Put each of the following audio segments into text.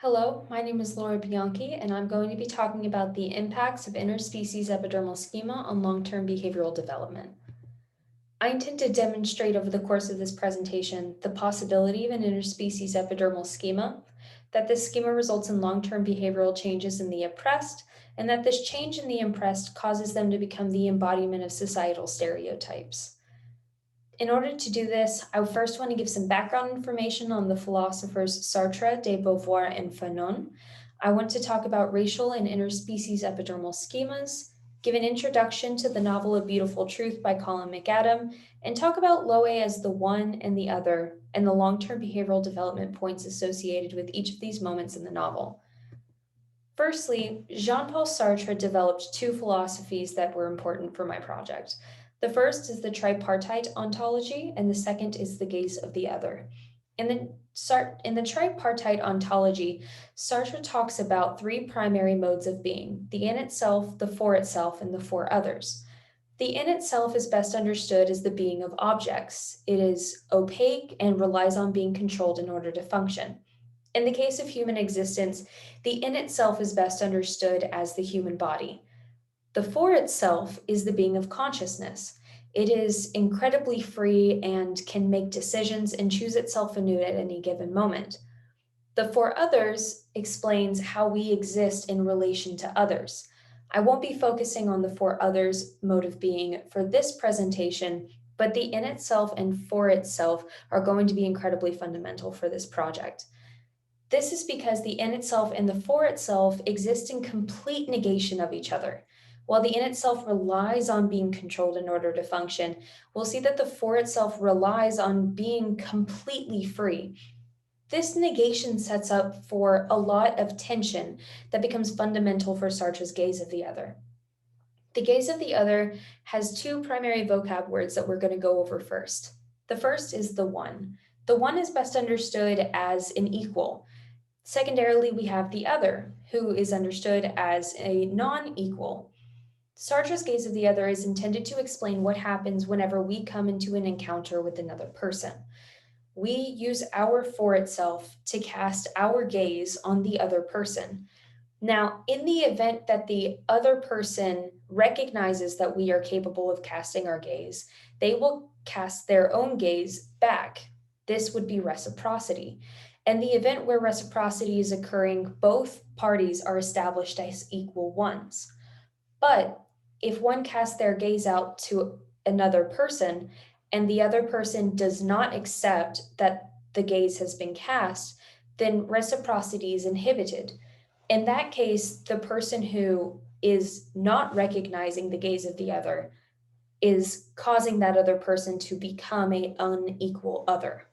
Hello, my name is Laura Bianchi, and I'm going to be talking about the impacts of interspecies epidermal schema on long-term behavioral development. I intend to demonstrate over the course of this presentation the possibility of an interspecies epidermal schema, that this schema results in long-term behavioral changes in the oppressed, and that this change in the oppressed causes them to become the embodiment of societal stereotypes. In order to do this, I first want to give some background information on the philosophers Sartre, de Beauvoir, and Fanon. I want to talk about racial and interspecies epidermal schemas, give an introduction to the novel A Beautiful Truth by Colin McAdam, and talk about Loe as the one and the other, and the long-term behavioral development points associated with each of these moments in the novel. Firstly, Jean-Paul Sartre developed two philosophies that were important for my project. The first is the Tripartite Ontology, and the second is the gaze of the other. In the Tripartite Ontology, Sartre talks about three primary modes of being: the in itself, the for itself, and the for others. The in itself is best understood as the being of objects. It is opaque and relies on being controlled in order to function. In the case of human existence, the in itself is best understood as the human body. The for itself is the being of consciousness. It is incredibly free and can make decisions and choose itself anew at any given moment. The for others explains how we exist in relation to others. I won't be focusing on the for others mode of being for this presentation, but the in itself and for itself are going to be incredibly fundamental for this project. This is because the in itself and the for itself exist in complete negation of each other. While the in itself relies on being controlled in order to function, we'll see that the for itself relies on being completely free. This negation sets up for a lot of tension that becomes fundamental for Sartre's gaze of the other. The gaze of the other has two primary vocab words that we're going to go over first. The first is the one. The one is best understood as an equal. Secondarily, we have the other, who is understood as a non-equal. Sartre's gaze of the other is intended to explain what happens whenever we come into an encounter with another person. We use our for itself to cast our gaze on the other person. Now, in the event that the other person recognizes that we are capable of casting our gaze, they will cast their own gaze back. This would be reciprocity. And the event where reciprocity is occurring, both parties are established as equal ones. But if one casts their gaze out to another person and the other person does not accept that the gaze has been cast, then reciprocity is inhibited. In that case, the person who is not recognizing the gaze of the other is causing that other person to become an unequal other.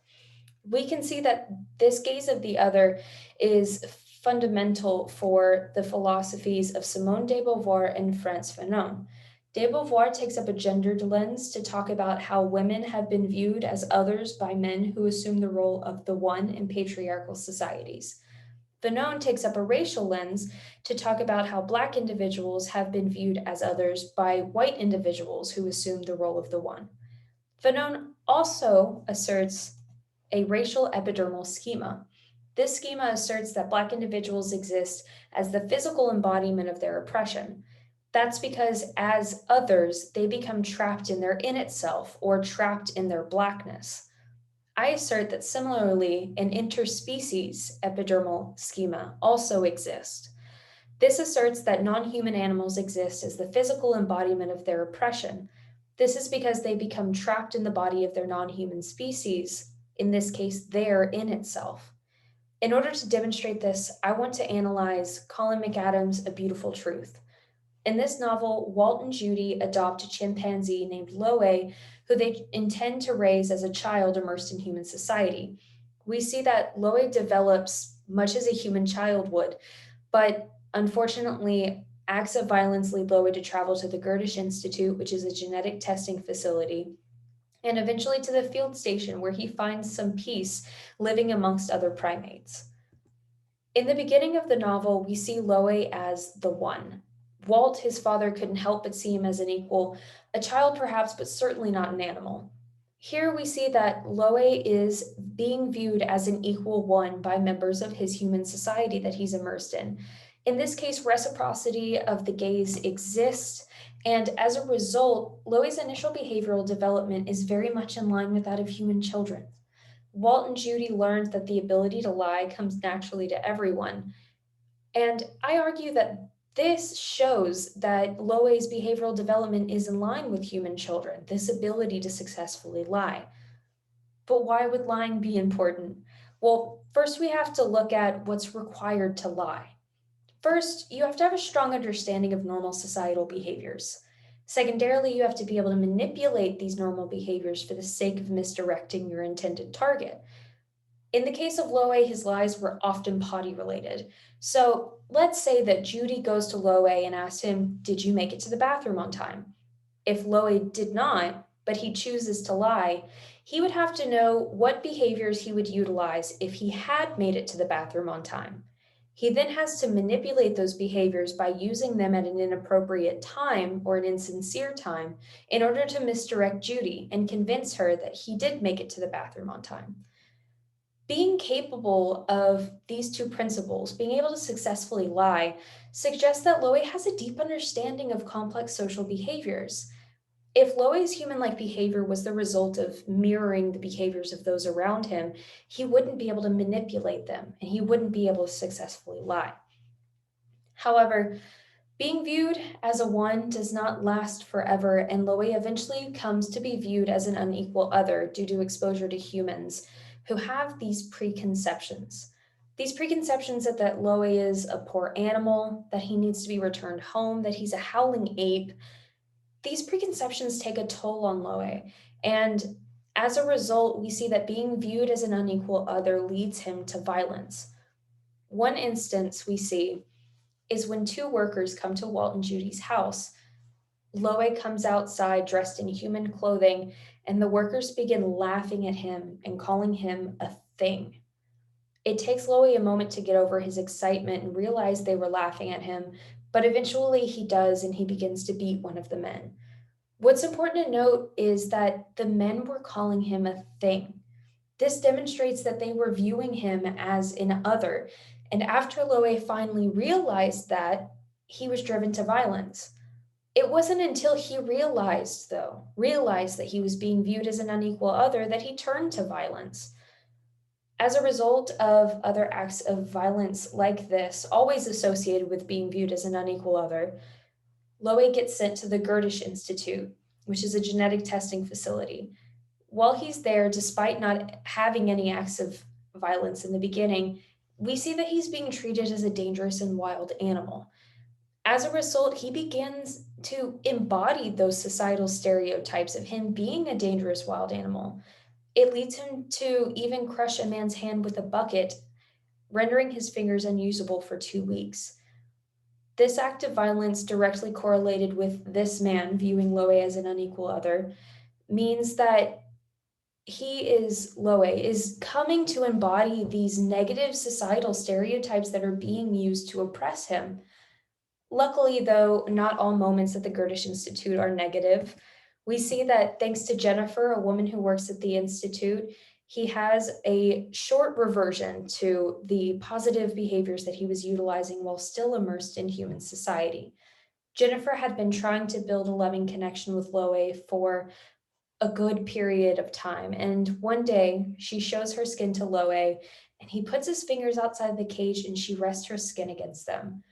We can see that this gaze of the other is fundamental for the philosophies of Simone de Beauvoir and Frantz Fanon. De Beauvoir takes up a gendered lens to talk about how women have been viewed as others by men who assume the role of the one in patriarchal societies. Fanon takes up a racial lens to talk about how Black individuals have been viewed as others by white individuals who assume the role of the one. Fanon also asserts a racial epidermal schema. This schema asserts that Black individuals exist as the physical embodiment of their oppression. That's because as others, they become trapped in their in itself or trapped in their Blackness. I assert that similarly, an interspecies epidermal schema also exists. This asserts that non-human animals exist as the physical embodiment of their oppression. This is because they become trapped in the body of their non-human species, in this case, their in itself. In order to demonstrate this, I want to analyze Colin McAdam's A Beautiful Truth. In this novel, Walt and Judy adopt a chimpanzee named Loe, who they intend to raise as a child immersed in human society. We see that Loe develops much as a human child would, but unfortunately, acts of violence lead Loe to travel to the Gerdish Institute, which is a genetic testing facility, and eventually to the field station where he finds some peace living amongst other primates. In the beginning of the novel, we see Loe as the one. Walt, his father, couldn't help but see him as an equal, a child perhaps, but certainly not an animal. Here we see that Loe is being viewed as an equal one by members of his human society that he's immersed in. In this case, reciprocity of the gaze exists, and as a result, Loe's initial behavioral development is very much in line with that of human children. Walt and Judy learned that the ability to lie comes naturally to everyone, and I argue that this shows that Loe's behavioral development is in line with human children, this ability to successfully lie. But why would lying be important? Well, first we have to look at what's required to lie. First, you have to have a strong understanding of normal societal behaviors. Secondarily, you have to be able to manipulate these normal behaviors for the sake of misdirecting your intended target. In the case of Loe, his lies were often potty related. So let's say that Judy goes to Loe and asks him, "Did you make it to the bathroom on time?" If Loe did not, but he chooses to lie, he would have to know what behaviors he would utilize if he had made it to the bathroom on time. He then has to manipulate those behaviors by using them at an inappropriate time or an insincere time in order to misdirect Judy and convince her that he did make it to the bathroom on time. Being capable of these two principles, being able to successfully lie, suggests that Loe has a deep understanding of complex social behaviors. If Loe's human-like behavior was the result of mirroring the behaviors of those around him, he wouldn't be able to manipulate them, and he wouldn't be able to successfully lie. However, being viewed as a one does not last forever, and Loe eventually comes to be viewed as an unequal other due to exposure to humans who have these preconceptions. These preconceptions that Loe is a poor animal, that he needs to be returned home, that he's a howling ape. These preconceptions take a toll on Loe, and as a result, we see that being viewed as an unequal other leads him to violence. One instance we see is when two workers come to Walt and Judy's house. Loe comes outside dressed in human clothing, and the workers begin laughing at him and calling him a thing. It takes Loe a moment to get over his excitement and realize they were laughing at him, but eventually he does, and he begins to beat one of the men. What's important to note is that the men were calling him a thing. This demonstrates that they were viewing him as an other, and after Loe finally realized that, he was driven to violence. It wasn't until he realized that he was being viewed as an unequal other that he turned to violence. As a result of other acts of violence like this, always associated with being viewed as an unequal other, Loe gets sent to the Gerdish Institute, which is a genetic testing facility. While he's there, despite not having any acts of violence in the beginning, we see that he's being treated as a dangerous and wild animal. As a result, he begins to embody those societal stereotypes of him being a dangerous wild animal. It leads him to even crush a man's hand with a bucket, rendering his fingers unusable for 2 weeks. This act of violence, directly correlated with this man viewing Loe as an unequal other, means that Loe is coming to embody these negative societal stereotypes that are being used to oppress him. Luckily, though, not all moments at the Gerdish Institute are negative. We see that thanks to Jennifer, a woman who works at the Institute, he has a short reversion to the positive behaviors that he was utilizing while still immersed in human society. Jennifer had been trying to build a loving connection with Loe for a good period of time, and one day she shows her skin to Loe, and he puts his fingers outside the cage and she rests her skin against them.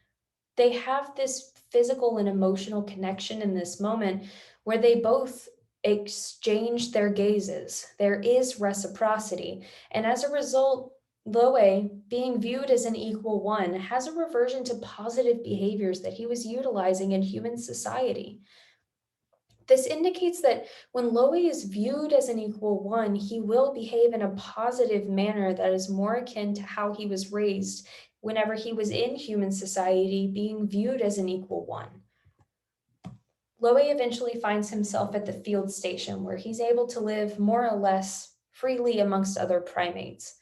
They have this physical and emotional connection in this moment where they both exchange their gazes. There is reciprocity. And as a result, Loe, being viewed as an equal one, has a reversion to positive behaviors that he was utilizing in human society. This indicates that when Loe is viewed as an equal one, he will behave in a positive manner that is more akin to how he was raised whenever he was in human society, being viewed as an equal one. Loe eventually finds himself at the field station where he's able to live more or less freely amongst other primates.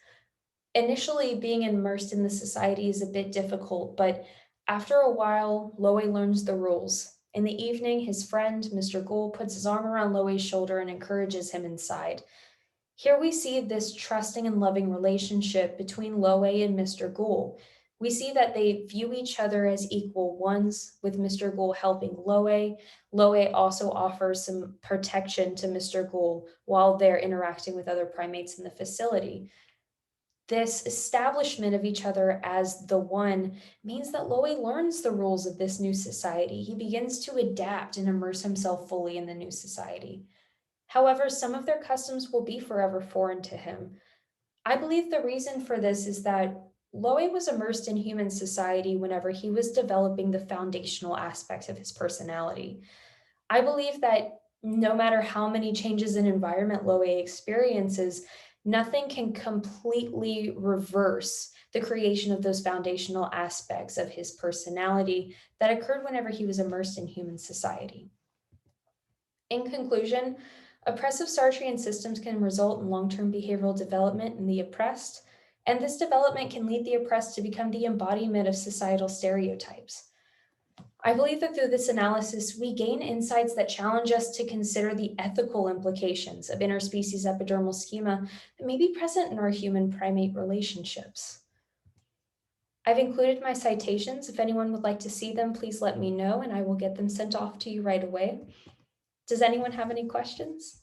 Initially, being immersed in the society is a bit difficult, but after a while, Loe learns the rules. In the evening, his friend, Mr. Gould, puts his arm around Loe's shoulder and encourages him inside. Here we see this trusting and loving relationship between Loe and Mr. Gould. We see that they view each other as equal ones, with Mr. Gould helping Loe. Loe also offers some protection to Mr. Gould while they're interacting with other primates in the facility. This establishment of each other as the one means that Loe learns the rules of this new society. He begins to adapt and immerse himself fully in the new society. However, some of their customs will be forever foreign to him. I believe the reason for this is that Loe was immersed in human society whenever he was developing the foundational aspects of his personality. I believe that no matter how many changes in environment Loe experiences, nothing can completely reverse the creation of those foundational aspects of his personality that occurred whenever he was immersed in human society. In conclusion, oppressive Sartrean systems can result in long-term behavioral development in the oppressed, and this development can lead the oppressed to become the embodiment of societal stereotypes. I believe that through this analysis, we gain insights that challenge us to consider the ethical implications of interspecies epidermal schema that may be present in our human-primate relationships. I've included my citations. If anyone would like to see them, please let me know and I will get them sent off to you right away. Does anyone have any questions?